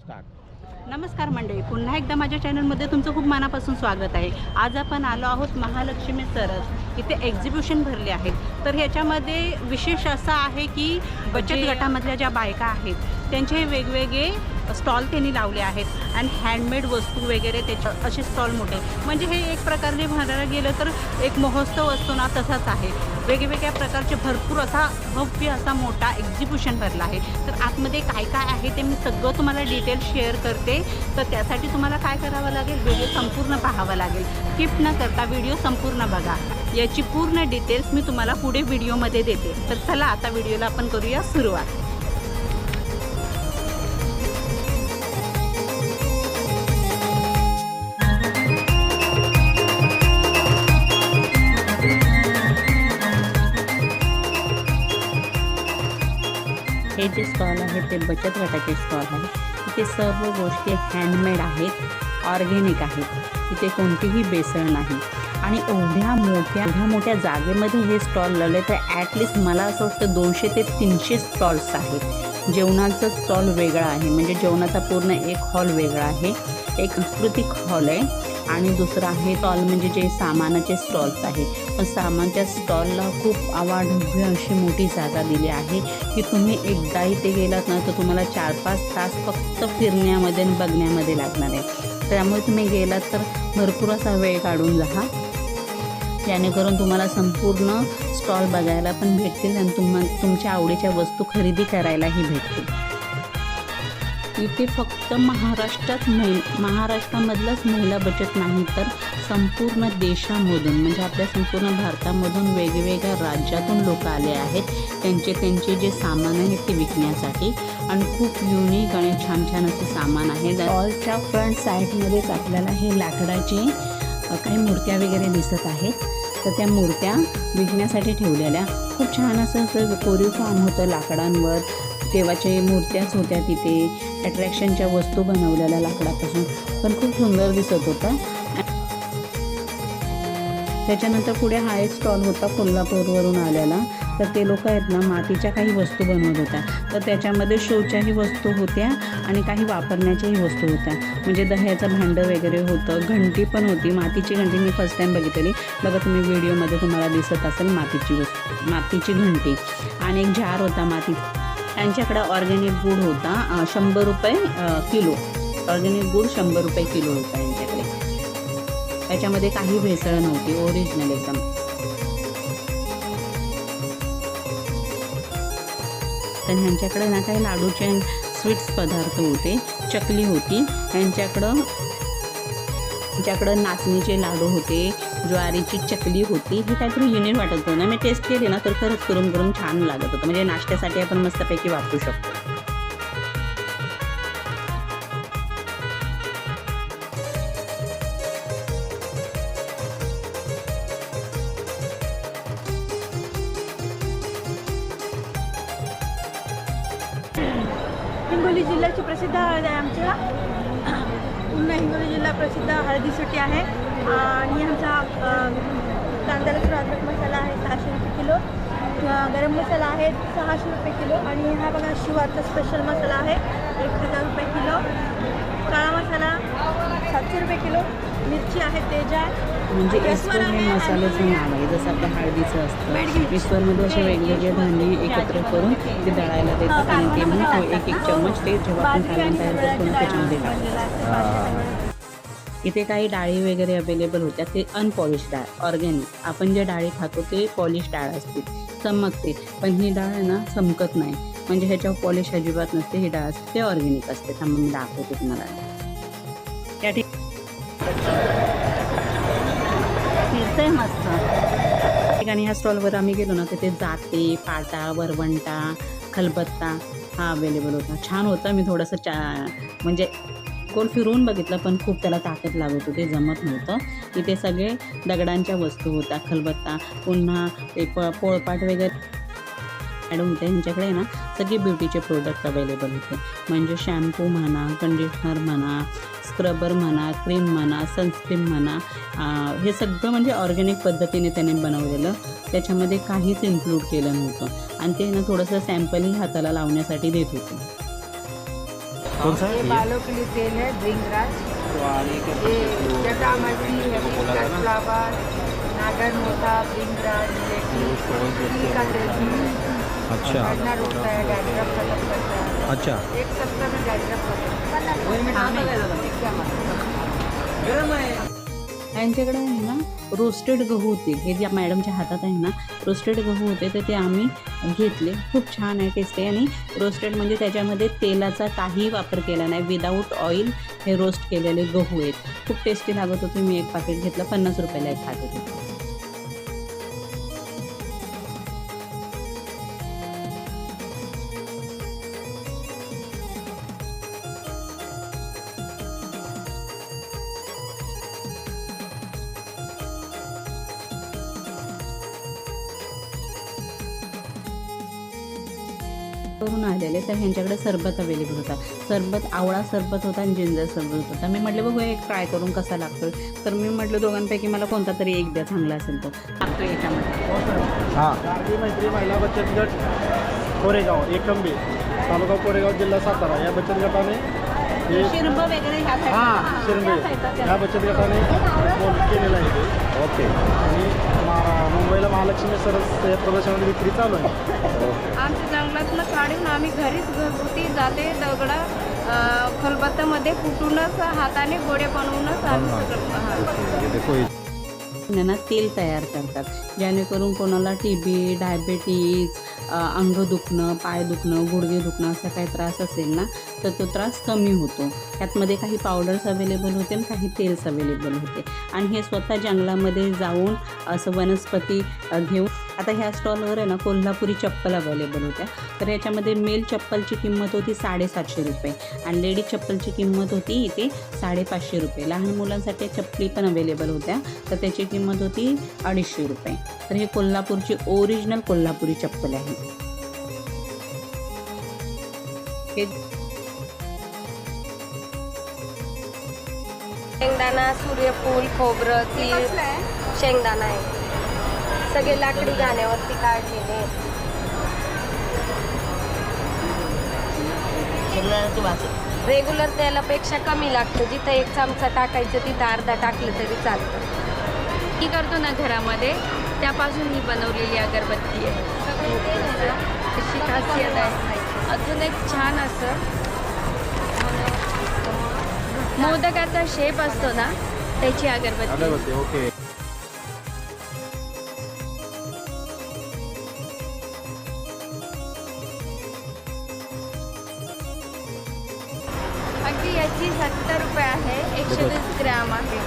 Start. नमस्कार मंडळी, पुन्हा एकदा माझ्या चॅनलमध्ये तुमचं खूप मनापासून स्वागत आहे। आज आपण आलो आहोत महालक्ष्मी सरस, इथे एक्झिबिशन भरले आहेत। तर ह्याच्यामध्ये विशेष असा आहे की बचत गटामधल्या ज्या बायका आहेत त्यांचे वेगवेगळे स्टॉल त्यांनी लावले आहेत आणि हँडमेड वस्तू वगैरे त्याच्या असे स्टॉल मोठे, म्हणजे हे एक प्रकारे म्हणायला गेलं तर एक महोत्सव असतो ना तसाच आहे। वेगवेगळ्या प्रकारचे भरपूर असा भव्य असा मोठा एक्झिबिशन भरला आहे। तर आतमध्ये काय काय आहे ते मी सगळं तुम्हाला डिटेल शेअर करते। तर त्यासाठी तुम्हाला काय करावं लागेल, व्हिडिओ संपूर्ण पाहावा लागेल, स्किप न करता व्हिडिओ संपूर्ण बघा। याची पूर्ण डिटेल्स मी तुम्हाला पुढे व्हिडिओमध्ये देते। तर चला आता व्हिडिओला आपण करूया सुरुवात। हे जे स्टॉल आहे ते बचत गटाचे स्टॉल आहे। इथे सर्व गोष्टी हँडमेड आहेत, ऑर्गॅनिक आहेत, इथे कोणतीही बेसळ नाही आणि एवढ्या मोठ्या जागेमध्ये हे स्टॉल लावले तर ॲटलिस्ट मला असं वाटतं 200 ते 300 स्टॉल्स आहेत। जेवणाचा स्टॉल वेगळा आहे, म्हणजे जेवणाचा पूर्ण एक हॉल वेगळा आहे, एक सांस्कृतिक हॉल आहे आणि दुसरा आहे स्टॉल म्हणजे जे सामानाचे स्टॉल्स आहे। पण सामानच्या स्टॉलला खूप आवाढव्य अशी मोठी जागा दिली आहे की तुम्ही एकदा इथे गेलात ना तर तुम्हाला 4-5 तास फक्त फिरण्यामध्ये आणि बघण्यामध्ये लागणार आहे। त्यामुळे तुम्ही गेलात तर भरपूर असा वेळ काढून जा, जेणेकरून तुम्हाला संपूर्ण स्टॉल बघायला पण भेटतील आणि तुमच्या आवडीच्या वस्तू खरेदी करायलाही भेटतील। इथे फक्त महाराष्ट्रामधलंच महिला बचत नाही तर संपूर्ण देशामधून, म्हणजे आपल्या संपूर्ण भारतामधून वेगवेगळ्या राज्यातून लोक आले आहेत। त्यांचे जे सामान आहे ते विकण्यासाठी आणि खूप युनिक आणि छान असे सामान आहे। स्टॉलच्या फ्रंट साईडमध्येच आपल्याला हे लाकडाचे काही मूर्त्या वगैरे दिसत आहेत। तर त्या मूर्त्या विकण्यासाठी ठेवलेल्या, खूप छान असं कोरीव काम होतं लाकडांवर, देवाच्या मूर्त्याच होत्या तिथे, अट्रॅक्शनच्या वस्तू बनवलेल्या लाकडापासून, पण खूप सुंदर दिसत होतं। त्याच्यानंतर पुढे हा एक स्टॉल होता कोल्हापूरवरून आलेला, तर ते लोक आहेत ना मातीच्या काही वस्तू बनवत होत्या। तर त्याच्यामध्ये शोच्याही वस्तू होत्या आणि काही वापरण्याच्याही वस्तू होत्या, म्हणजे दह्याचं भांडं वगैरे होतं, घंटी पण होती, मातीची घंटी मी फर्स्ट टाईम बघितलेली, बघा तुम्ही व्हिडिओमध्ये तुम्हाला दिसत असेल मातीची घंटी, आणि एक जार होता माती। त्यांच्याकडे ऑर्गॅनिक गुळ होता 100 रुपये किलो, ऑर्गॅनिक गुळ 100 रुपये किलो होता यांच्याकडे। त्याच्यामध्ये काही भेसळ नव्हती, ओरिजिनल एकदम। तर ह्यांच्याकडे ना काही लाडूचे स्वीट्स पदार्थ होते, चकली होती यांच्याकडं नाचणीचे लाडू होते, ज्वारीची चकली होती। हे काहीतरी युनिक वाटत होतं ना, मी टेस्ट केली ना तर खरंच करून छान लागत होतं, म्हणजे नाश्त्यासाठी आपण मस्तपैकी वापरू शकतो। हिंगोली जिल्ह्याची प्रसिद्ध हळद आहे आमच्या, पुन्हा हिंगोली जिल्हा प्रसिद्ध हळदीसाठी आहे। आणि आमचा कांदा लसूण अद्रक मसाला आहे 600 रुपये किलो, गरम मसाला आहे 600 रुपये किलो, आणि हा बघा शिवारचा स्पेशल मसाला आहे 1000 रुपये किलो, काळा मसाला 700 रुपये किलो, मिरची आहे तेजा, म्हणजे ईश्वर हे मसाल्याचं नाव आहे, जसं आपलं हळदीचं असतं। ईश्वरमध्ये असे वेगवेगळे धान्य एकत्र करून ते दळायला देतात आणि ते मग एक चम्मच ते जेव्हा आपण कालवण तयार करतो ना त्याच्यामध्ये टाकतो। इथे काही डाळी वगैरे अवेलेबल होत्या, ते अनपॉलिश डाळ, ऑर्गॅनिक। आपण जे डाळी खातो ते पॉलिश डाळ असते, चमकते, पण ही डाळ आहे ना चमकत नाही, म्हणजे ह्याच्यावर पॉलिश अजिबात नसते। ही डाळ असते ते ऑर्गॅनिक असते। थांबा मी दाखवते तुम्हाला। त्या मस्त ठिकाणी ह्या स्टॉलवर आम्ही गेलो ना, तिथे जाते, पाटा, वरवंटा, खलबत्ता हा अवेलेबल होता, छान होता। मी थोडंसं म्हणजे गोल फिरवून बघितलं, पण खूप त्याला ताकद लागत होती, जमत नव्हतं। इथे सगळे दगडांच्या वस्तू होत्या, खलबत्ता, पुन्हा ते पोळपाट वगैरे मॅडम होते। यांच्याकडे ना सगळे ब्युटीचे प्रोडक्ट अवेलेबल होते, म्हणजे शॅम्पू म्हणा, कंडिशनर म्हणा, स्क्रबर म्हणा, क्रीम म्हणा, सनस्क्रीम म्हणा, हे सगळं म्हणजे ऑर्गॅनिक पद्धतीने त्याने बनवलेलं, त्याच्यामध्ये काहीच इन्क्लूड केलं नव्हतं। आणि ते ना थोडंसं सॅम्पलही हाताला लावण्यासाठी देत होते। कौन सा है ये ये? बालों के लिए तेल है भृंगराज, ये जटामसी, हिबिस्कस फ्लावर, नागर मोथा, भृंगराज, तिल का तेल, अच्छा बढ़ना रोकता है, डैंड्रफ खत्म करता है। अच्छा 1 सप्ताह में डैंड्रफ यांच्याकडे आहे ना रोस्टेड गहू होते, हे ज्या मॅडमच्या हातात आहे ना रोस्टेड गहू होते, तर ते आम्ही घेतले. खूप छान आहे, टेस्ट आहे. आणि रोस्टेड म्हणजे त्याच्यामध्ये तेलाचा काही वापर केला नाही, विदाऊट ऑइल हे रोस्ट केलेले गहू आहेत. खूप टेस्टी लागत होते. मी एक पाकिट घेतलं, 50 रुपयाला एक पाकिट होतं. करून आलेले तर ह्यांच्याकडे सरबत अवेलेबल होता. सरबत आवळा सरबत होता आणि जिंजर सरबत होता. मी म्हटलं बघू एक ट्राय करून कसा लागतो. तर मी म्हटलं दोघांपैकी मला कोणता तरी एक द्या, चांगला असेल तो लागतो याच्यामध्ये. हां गांधी मैत्री महिला बचत गट कोरेगाव एकंबी तालुका कोरेगाव जिल्हा सातारा या बचत गटाने हे शिरब वगैरे ह्या side ला. हां शिरंबे या बचत गटाने बोल केलेलं आहे ते. ओके आणि मुंबईला महालक्ष्मी सरस या प्रदर्शनामध्ये विक्री चालू आहे. आमच्या जंगलातनं काढून आम्ही घरीच घरगुती जाते दगडं खलबत्त्यामध्ये कुटूनच हाताने गोळे बनवूनच आम्ही सगळं ये देखो ये ना तेल तयार करतात, जेणेकरून कोणाला TB, डायबेटीज, अंग दुखणं, पाय दुखणं, गुडघे दुखणं असा काही त्रास असेल ना तर तो त्रास कमी होतो. त्यातमध्ये काही पावडर्स अवेलेबल होते आणि काही तेल्स अवेलेबल होते. आणि हे स्वतः जंगलामध्ये जाऊन असं वनस्पती घेऊन. आता ह्या स्टॉलवर आहे ना कोल्हापुरी चप्पल अवेलेबल होत्या. तर याच्यामध्ये मेल चप्पलची किंमत होती 750 रुपये आणि लेडीज चप्पलची किंमत होती इथे 550 रुपये. लहान मुलांसाठी चप्पली पण अवेलेबल होत्या, तर त्याची किंमत होती 250 रुपये. तर हे कोल्हापूरची ओरिजिनल कोल्हापुरी चप्पल आहे. हे शेंगदाणा, सूर्यफूल, खोबरं, तीळ, शेंगदाणा आहे. सगळे लाकडी घाण्यावरती काढलेले आहेत. रेग्युलर तेलापेक्षा कमी लागतं. जिथं 1 चमचा टाकायचं तिथं अर्धा टाकलं तरी चालतं. ही करतो ना घरामध्ये, त्यापासून ही बनवलेली अगरबत्ती आहे. अशी खासियत आहे. अजून एक छान असं मोदकाचा शेप असतो ना त्याची अगरबत्ती. अगरबत्ती ओके. अगदी याची 70 रुपये आहे, 120 ग्रॅम आहे.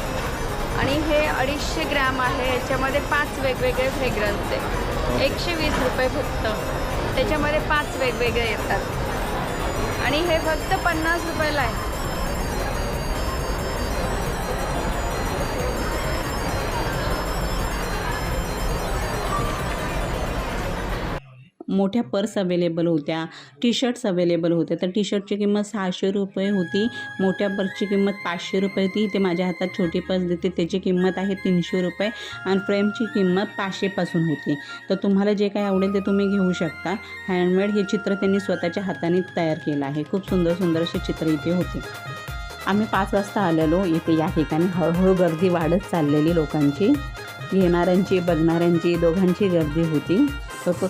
आणि हे 250 ग्रॅम आहे. याच्यामध्ये 5 वेगवेगळे फ्रेग्रन्स आहे. 120 रुपये फक्त. त्याच्यामध्ये 5 वेगवेगळे येतात आणि हे फक्त 50 रुपयाला आहे. मोठ्या पर्स अवेलेबल होत्या, टी शर्ट्स अवेलेबल होते. तर टी शर्टची किंमत 600 रुपये होती, मोठ्या पर्सची किंमत 500 रुपये होती. इथे माझ्या हातात छोटी पर्स देते, त्याची किंमत आहे 300 रुपये आणि फ्रेमची किंमत 500पासून होती. तर तुम्हाला जे काही आवडेल ते तुम्ही घेऊ शकता. हँडमेड हे चित्र त्यांनी स्वतःच्या हाताने तयार केलं आहे. खूप सुंदर सुंदर असे चित्र इथे होते. आम्ही 5 वाजता आलेलो. इथे या ठिकाणी हळूहळू गर्दी वाढत चाललेली लोकांची, घेणाऱ्यांची बघणाऱ्यांची दोघांची गर्दी होती. तर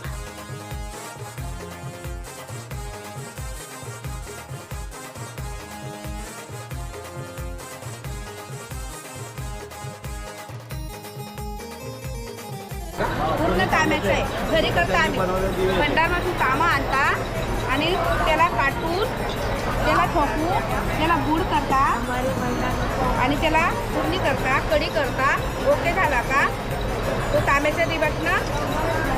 पूर्ण तांब्याचं आहे. घरी करता आम्ही भंडारमधून तांबा आणता आणि त्याला काटून त्याला ठोकून त्याला गुड करता आणि त्याला पुरणी करता, कढी करता. ओके झाला का तो तांब्याच्या दिव्यातनं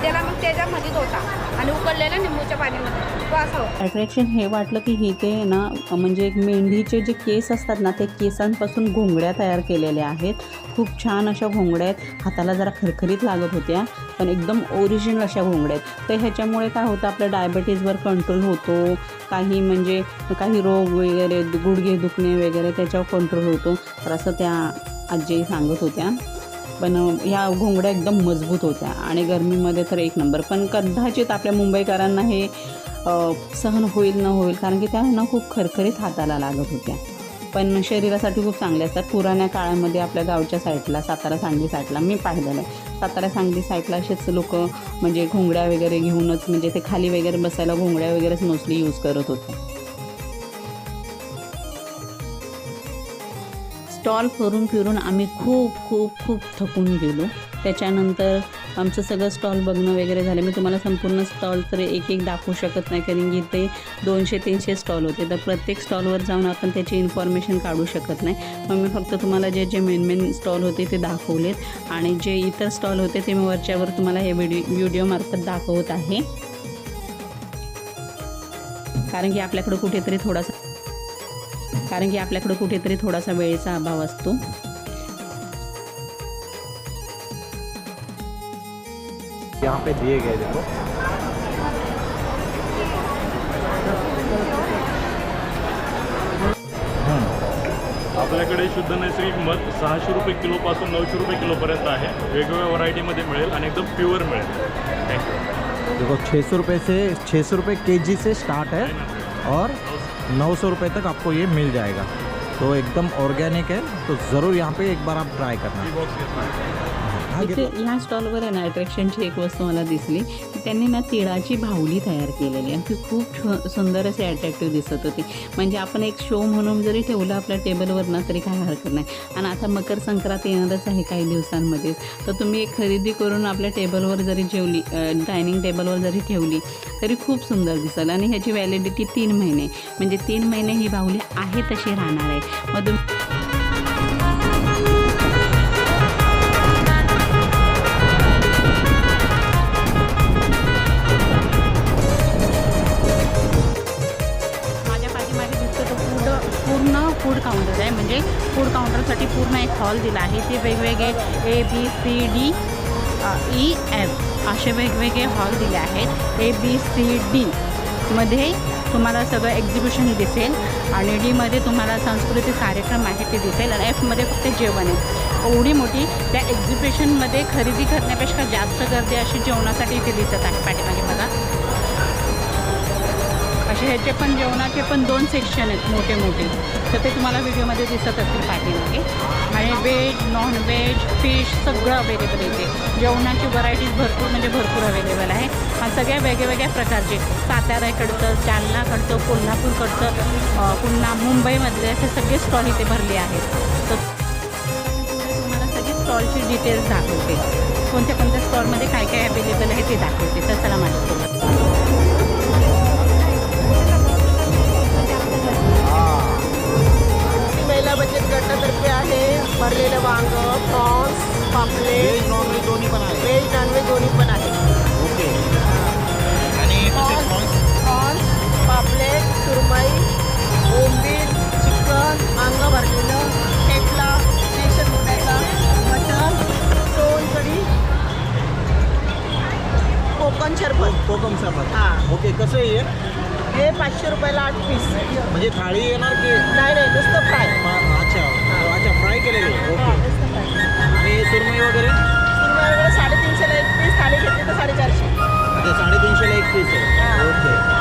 त्याला मग त्याच्यामध्ये होता आणि उकळलेल्या निंबूच्या पाण्यामध्ये तो असं होतं. अट्रॅक्शन हे वाटलं की इथे ना म्हणजे एक मेंढीचे जे केस असतात ना ते केसांपासून घोंगड्या तयार केलेल्या आहेत. खूप छान अशा घोंगड्या आहेत. हाताला जरा खरखरीत लागत होत्या पण एकदम ओरिजिनल अशा घोंगड्या आहेत. तर ह्याच्यामुळे काय होतं आपल्या डायबिटीजवर कंट्रोल होतो. काही म्हणजे काही रोग वगैरे गुडघे दुखणे वगैरे त्याच्यावर कंट्रोल होतो. तर असं त्या आजी सांगत होत्या. पण ह्या घोंगड्या एकदम मजबूत होत्या आणि गरमीमध्ये तर एक नंबर. पण कदाचित आपल्या मुंबईकरांना हे सहन होईल न होईल, कारण की त्या ना खूप खरखरीत हाताला लागत होत्या, पण शरीरासाठी खूप चांगले असतात. पुराण्या काळामध्ये आपल्या गावच्या साईडला, सातारा सांगली साईडला मी पाहिलेलं आहे. सातारा सांगली साईडला असेच लोक म्हणजे घोंगड्या वगैरे घेऊनच, म्हणजे ते खाली वगैरे बसायला घोंगड्या वगैरेच मोस्टली यूज करत होते. स्टॉल फिरून आम्ही खूप थकून गेलो. त्याच्यानंतर आमचं सगळं स्टॉल बघणं वगैरे झालं. मी तुम्हाला संपूर्ण स्टॉल तर एक दाखवू शकत नाही, कारण की ते 200-300 स्टॉल होते, तर प्रत्येक स्टॉलवर जाऊन आपण त्याची इन्फॉर्मेशन काढू शकत नाही. मग मी फक्त तुम्हाला जे मेन स्टॉल होते ते दाखवलेत, आणि जे इतर स्टॉल होते ते मी वरच्यावर तुम्हाला हे व्हिडिओमार्फत दाखवत आहे, कारण की आपल्याकडं कुठेतरी थोडासा वेळेचा अभाव असतो. यहाँ पे दिए गए देखो, आपल्याकडे शुद्ध नैसर्गिक मध 600 रुपये किलोपासून 900 रुपये किलोपर्यंत आहे. वेगवेगळ्या व्हरायटीमध्ये मिळेल आणि एकदम प्युअर मिळेल. थँक्यू. देखो 600 रुपये केजी से स्टार्ट है और 900 रुपये तक आपको ये मिल जाएगा. तो एकदम ऑर्गेनिक है, तो ज़रूर यहाँ पे एक बार आप ट्राई करना. इथे ह्या स्टॉलवर आहे ना अट्रॅक्शनची एक वस्तू मला दिसली, की त्यांनी ना तिळाची बाहुली तयार केलेली आणि ती खूप सुंदर अशी अट्रॅक्टिव्ह दिसत होती. म्हणजे आपण एक शो म्हणून जरी ठेवलं आपल्या टेबलवर ना तरी काही हरकत नाही. आणि आता मकर संक्रांत येणारच आहे काही दिवसांमध्ये, तर तुम्ही एक खरेदी करून आपल्या टेबलवर जरी जेवली, डायनिंग टेबलवर जरी ठेवली तरी खूप सुंदर दिसेल. आणि ह्याची व्हॅलिडिटी 3 महिने, म्हणजे 3 महिने ही बाहुली आहे तशी राहणार आहे. मग फूड काउंटर आहे, म्हणजे फूड काउंटरसाठी पूर्ण एक हॉल दिला आहे. ते वेगवेगळे ABCD EF असे वेगवेगळे हॉल दिले आहेत. ABCD मध्ये तुम्हाला सगळं एक्झिबिशन दिसेल, आणि Dमध्ये तुम्हाला सांस्कृतिक कार्यक्रम आहे ते दिसेल, आणि Fमध्ये फक्त जेवण आहे. एवढी मोठी त्या एक्झिबिशनमध्ये खरेदी करण्यापेक्षा जास्त गर्दी अशी जेवणासाठी इथे दिसत आहे. पाठीमागे बघा, असे ह्याचे पण जेवणाचे पण 2 सेक्शन आहेत मोठे मोठे, तर ते तुम्हाला व्हिडिओमध्ये दिसत असतील पाठीमागे. आणि व्हेज, नॉन व्हेज, फिश सगळं अवेलेबल इथे. जेवणाची व्हरायटीज भरपूर अवेलेबल आहे, आणि सगळ्या वेगवेगळ्या प्रकारचे. साताऱ्याकडचं, जालनाकडचं, कोल्हापूरकडचं, पुन्हा मुंबईमधले असे सगळे स्टॉल इथे भरले आहेत. तर तुम्हाला सगळी स्टॉलची डिटेल्स दाखवते, कोणत्या स्टॉलमध्ये काय काय अवेलेबल आहे ते दाखवते. तर चला माझ्यासोबत. महिला बचत गटातर्फे आहे भरलेलं वांग, प्रॉन्स, पापलेट, व्हेज नॉनव्हेज दोन्ही पण आहे. व्हेज नॉनव्हेज दोन्ही पण आहे. ओके. आणि प्रॉन्स, पापलेट, सुरमई, बोंबील, चिकन, वांग भरलेलं, ठेपला, स्पेशल मुलाचा, मटण, सोलकढी, कोकम सरबत. हां, ओके. कसं आहे हे 500 रुपयाला 8 पीस. म्हणजे थाळी येणार की? नाही नुसतं फ्राय. अच्छा फ्राय केलेले. ओके. नुसतं फ्राय. आणि सुरमई वगैरे? सुरमई वगैरे 350ला 1 पीस, थाळी घेतली तर 450. अच्छा, 350ला 1 पीस आहे. ओके.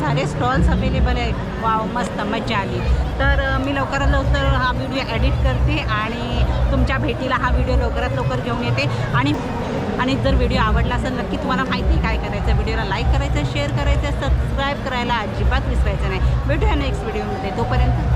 सारे स्टॉल्स अवेलेबल आहे. वाव, मस्त मजा आली. तर मी लवकरात लवकर हा व्हिडिओ एडिट करते आणि तुमच्या भेटीला हा व्हिडिओ लवकरात लवकर घेऊन येते. आणि आणि जर व्हिडिओ आवडला असेल नक्की तुम्हाला माहिती काय करायचं, व्हिडिओला लाईक करायचं, शेअर करायचं, सबस्क्राईब करायला अजिबात विसरायचं नाही. भेटूया नेक्स्ट व्हिडिओमध्ये. तोपर्यंत